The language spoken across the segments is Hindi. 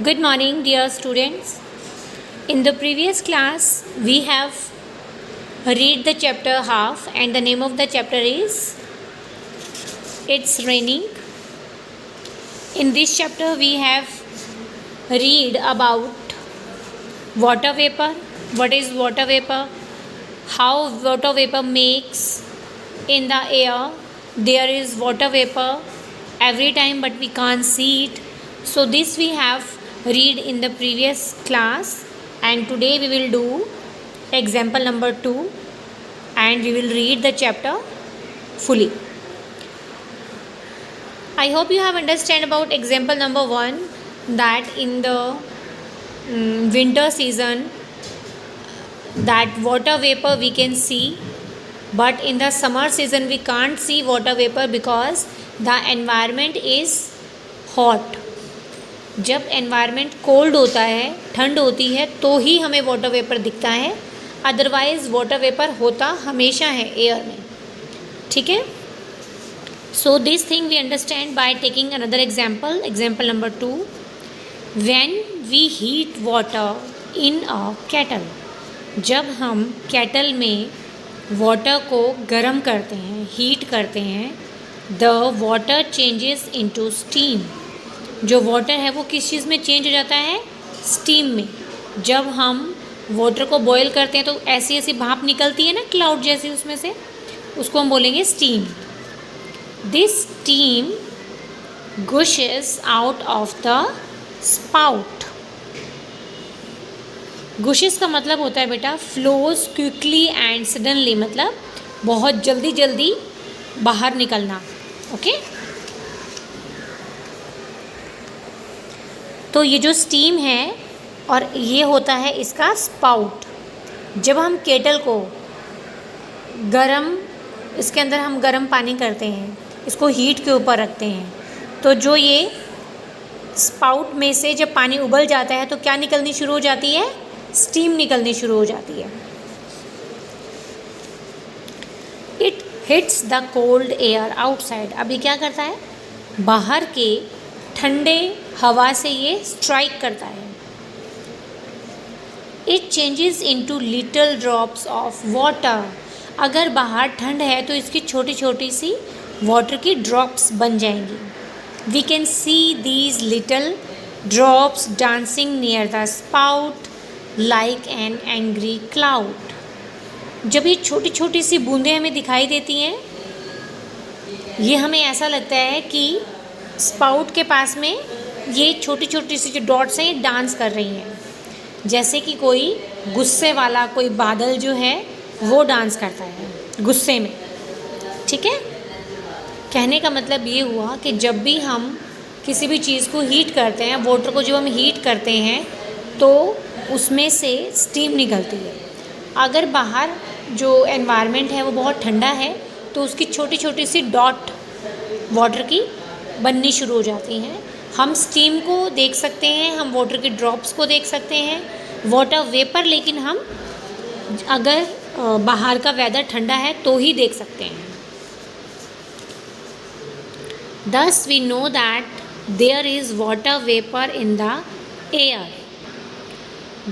Good morning, dear students. In the previous class, we have read the chapter half, and the name of the chapter is It's Raining. In this chapter, we have read about water vapor. What is water vapor? How water vapor makes in the air. There is water vapor every time, but we can't see it. So this we have read in the previous class, and today we will do example number 2, and we will read the chapter fully. I hope you have understand about example number 1, that in the winter season that water vapor we can see, but in the summer season we can't see water vapor because the environment is hot. जब एनवायरनमेंट कोल्ड होता है, ठंड होती है, तो ही हमें वाटर वेपर दिखता है, अदरवाइज वाटर वेपर होता हमेशा है एयर में. ठीक है. So this thing we understand by taking another example number 2. When we heat water in a kettle, जब हम केटल में वाटर को गर्म करते हैं, हीट करते हैं, the water changes into steam. जो वाटर है वो किस चीज़ में चेंज हो जाता है? स्टीम में. जब हम वाटर को बॉईल करते हैं तो ऐसी ऐसी भाप निकलती है ना, क्लाउड जैसी, उसमें से, उसको हम बोलेंगे steam. This steam gushes out of the spout. Gushes का मतलब होता है बेटा फ्लोज क्विकली एंड सडनली, मतलब बहुत जल्दी जल्दी बाहर निकलना. ओके. तो ये जो स्टीम है और ये होता है इसका स्पाउट. जब हम केटल को गरम, इसके अंदर हम गरम पानी करते हैं, इसको हीट के ऊपर रखते हैं, तो जो ये स्पाउट में से जब पानी उबल जाता है तो क्या निकलनी शुरू हो जाती है? स्टीम निकलनी शुरू हो जाती है. It hits the cold air outside. अभी क्या करता है? बाहर के ठंडे हवा से ये स्ट्राइक करता है. It changes into little drops of water. अगर बाहर ठंड है तो इसकी छोटी छोटी सी वाटर की ड्रॉप्स बन जाएंगी. We can see these little drops dancing near the spout like an angry cloud. जब ये छोटी छोटी सी बूंदें हमें दिखाई देती हैं, ये हमें ऐसा लगता है कि स्पाउट के पास में ये छोटी छोटी सी जो डॉट्स हैं ये डांस कर रही हैं, जैसे कि कोई गुस्से वाला कोई बादल जो है वो डांस करता है गुस्से में. ठीक है. कहने का मतलब ये हुआ कि जब भी हम किसी भी चीज़ को हीट करते हैं, वाटर को जब हम हीट करते हैं तो उसमें से स्टीम निकलती है. अगर बाहर जो एनवायरनमेंट है वो बहुत ठंडा है तो उसकी छोटी छोटी सी डॉट वाटर की बननी शुरू हो जाती हैं. हम स्टीम को देख सकते हैं, हम वाटर की ड्रॉप्स को देख सकते हैं, वाटर वेपर लेकिन हम अगर बाहर का वेदर ठंडा है तो ही देख सकते हैं. Thus we know that there is water vapor in the air.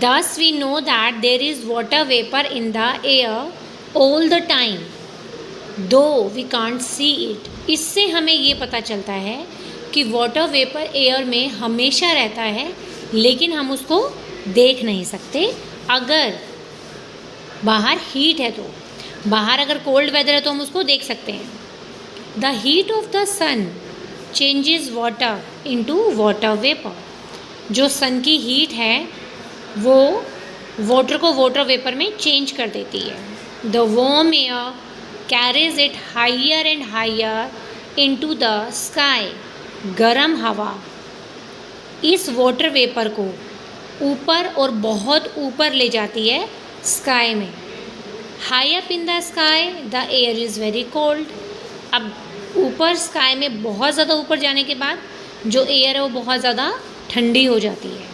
Thus we know that there is water vapor in the air all the time, though we can't see it. इससे हमें ये पता चलता है कि वाटर वेपर एयर में हमेशा रहता है, लेकिन हम उसको देख नहीं सकते. अगर बाहर हीट है तो, बाहर अगर कोल्ड वेदर है तो हम उसको देख सकते हैं. The heat of the sun changes water into water vapour. जो सन की हीट है वो वाटर को वाटर वेपर में चेंज कर देती है. The warm air carries it higher and higher into the sky. गरम हवा इस वाटर वेपर को ऊपर और बहुत ऊपर ले जाती है स्काई में. High up in the sky the air is very cold. अब ऊपर स्काई में बहुत ज़्यादा ऊपर जाने के बाद जो एयर है वो बहुत ज़्यादा ठंडी हो जाती है.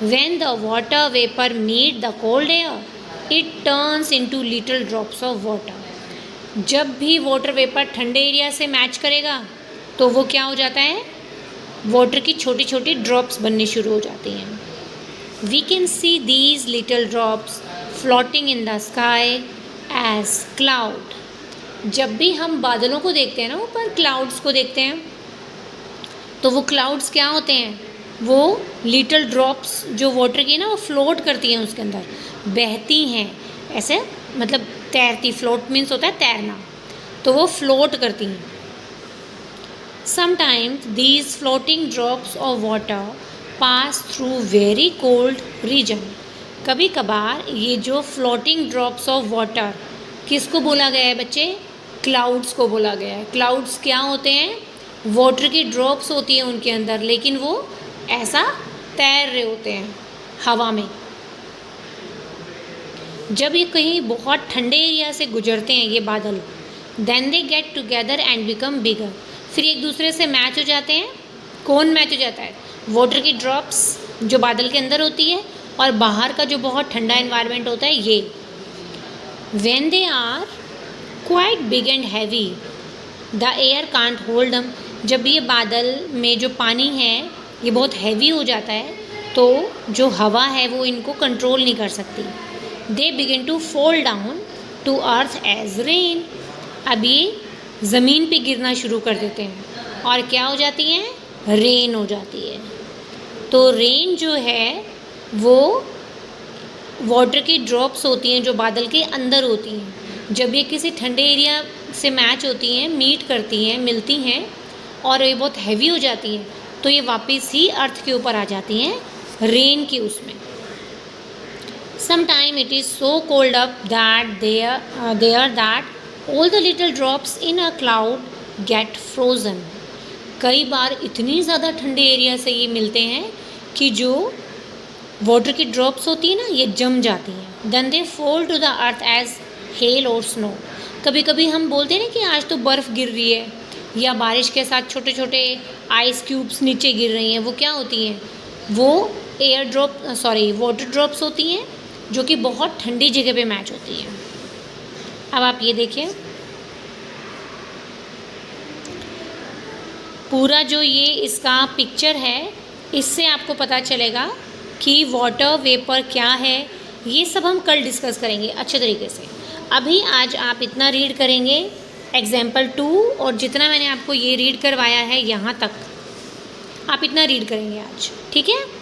When the water vapour meet the cold air it turns into little drops of water. जब भी वाटर वेपर ठंडे एरिया से मैच करेगा तो वो क्या हो जाता है? वाटर की छोटी छोटी ड्रॉप्स बननी शुरू हो जाती हैं। We can see these little drops floating in the sky as cloud. जब भी हम बादलों को देखते हैं ना, ऊपर क्लाउड्स को देखते हैं, तो वो क्लाउड्स क्या होते हैं, वो लिटिल ड्रॉप्स जो वाटर की ना वो फ्लोट करती हैं, उसके अंदर बहती हैं ऐसे, मतलब तैरती, फ्लोट मीन्स होता है तैरना, तो वो फ्लोट करती हैं। Sometimes these floating drops of water pass through very cold region. कभी कभार ये जो फ्लोटिंग ड्रॉप्स ऑफ वाटर, किसको बोला गया है बच्चे, क्लाउड्स को बोला गया है। क्लाउड्स क्या होते हैं, वाटर की ड्रॉप्स होती हैं उनके अंदर, लेकिन वो ऐसा तैर रहे होते हैं हवा में। जब ये कहीं बहुत ठंडे एरिया से गुजरते हैं ये बादल, then they get together and become bigger. फिर एक दूसरे से मैच हो जाते हैं। कौन मैच हो जाता है, वाटर की ड्रॉप्स जो बादल के अंदर होती है और बाहर का जो बहुत ठंडा एनवायरनमेंट होता है ये। When they are quite big and heavy the air can't hold them. जब ये बादल में जो पानी है ये बहुत हैवी हो जाता है, तो जो हवा है वो इनको कंट्रोल नहीं कर सकती। They begin to fall down to earth as rain. अब ये ज़मीन पे गिरना शुरू कर देते हैं और क्या हो जाती हैं, रेन हो जाती है। तो रेन जो है वो वाटर की ड्रॉप्स होती हैं जो बादल के अंदर होती हैं। जब ये किसी ठंडे एरिया से मैच होती हैं, मीट करती हैं, मिलती हैं और ये बहुत हैवी हो जाती हैं, तो ये वापस ही अर्थ के ऊपर आ जाती हैं रेन की उसमें। Sometime it is so cold up that there that all the little drops in a cloud get frozen. कई बार इतनी ज़्यादा ठंडे एरिया से ये मिलते हैं कि जो वाटर की ड्रॉप्स होती है ना ये जम जाती हैं। Then they fall to the earth as hail or snow. कभी कभी हम बोलते हैं ना कि आज तो बर्फ़ गिर रही है, या बारिश के साथ छोटे छोटे आइस क्यूब्स नीचे गिर रही हैं। वो क्या होती हैं, वो वाटर ड्रॉप्स होती हैं जो कि बहुत ठंडी जगह पे मैच होती है। अब आप ये देखिए, पूरा जो ये इसका पिक्चर है, इससे आपको पता चलेगा कि वाटर वेपर क्या है। ये सब हम कल डिस्कस करेंगे अच्छे तरीके से। अभी आज आप इतना रीड करेंगे एग्जाम्पल 2, और जितना मैंने आपको ये रीड करवाया है यहाँ तक आप इतना रीड करेंगे आज, ठीक है।